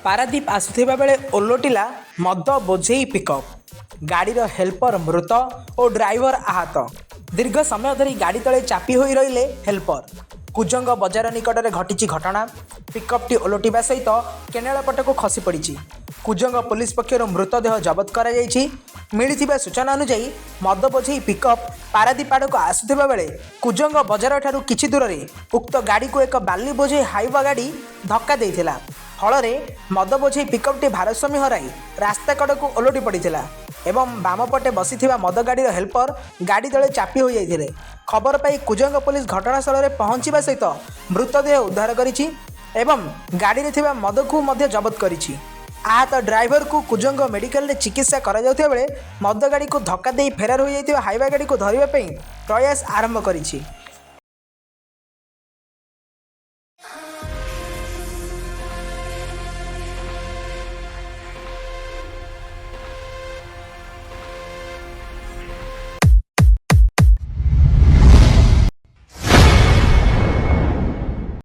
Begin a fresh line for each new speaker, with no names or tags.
ପାରାଦୀପ ଆସୁଥିବା ବେଳେ ଓଲଟିଲା ମଦ ବୋଝେଇ ପିକଅପ୍। ଗାଡ଼ିର ହେଲ୍ପର ମୃତ ଓ ଡ୍ରାଇଭର ଆହତ। ଦୀର୍ଘ ସମୟ ଧରି ଗାଡ଼ି ତଳେ ଚାପି ହୋଇ ରହିଲେ ହେଲ୍ପର। କୁଜଙ୍ଗ ବଜାର ନିକଟରେ ଘଟିଛି ଘଟଣା। ପିକଅପ୍ଟି ଓଲଟିବା ସହିତ କେନାଲ ପଟକୁ ଖସି ପଡ଼ିଛି। କୁଜଙ୍ଗ ପୋଲିସ ପକ୍ଷରୁ ମୃତଦେହ ଜବତ କରାଯାଇଛି। ମିଳିଥିବା ସୂଚନା ଅନୁଯାୟୀ ମଦ ବୋଝେଇ ପିକଅପ୍ ପାରାଦୀପ ଆଡ଼କୁ ଆସୁଥିବା ବେଳେ କୁଜଙ୍ଗ ବଜାରଠାରୁ କିଛି ଦୂରରେ ଉକ୍ତ ଗାଡ଼ିକୁ ଏକ ବାଲି ବୋଝେଇ ହାଇୱା ଗାଡ଼ି ଧକ୍କା ଦେଇଥିଲା। ଫଳରେ ମଦ ବୋଝେଇ ପିକଅପ୍ଟି ଭାରସାମ୍ୟ ହରାଇ ରାସ୍ତା କଡ଼କୁ ଓଲଟି ପଡ଼ିଥିଲା ଏବଂ ବାମପଟେ ବସିଥିବା ମଦ ଗାଡ଼ିର ହେଲ୍ପର ଗାଡ଼ି ତଳେ ଚାପି ହୋଇଯାଇଥିଲେ। ଖବର ପାଇ କୁଜଙ୍ଗ ପୋଲିସ ଘଟଣାସ୍ଥଳରେ ପହଞ୍ଚିବା ସହିତ ମୃତଦେହ ଉଦ୍ଧାର କରିଛି ଏବଂ ଗାଡ଼ିରେ ଥିବା ମଦକୁ ମଧ୍ୟ ଜବତ କରିଛି। ଆହତ ଡ୍ରାଇଭରକୁ କୁଜଙ୍ଗ ମେଡିକାଲରେ ଚିକିତ୍ସା କରାଯାଉଥିବା ବେଳେ ମଦ ଗାଡ଼ିକୁ ଧକ୍କା ଦେଇ ଫେରାର ହୋଇଯାଇଥିବା ହାଇୱା ଗାଡ଼ିକୁ ଧରିବା ପାଇଁ ପ୍ରୟାସ ଆରମ୍ଭ କରିଛି।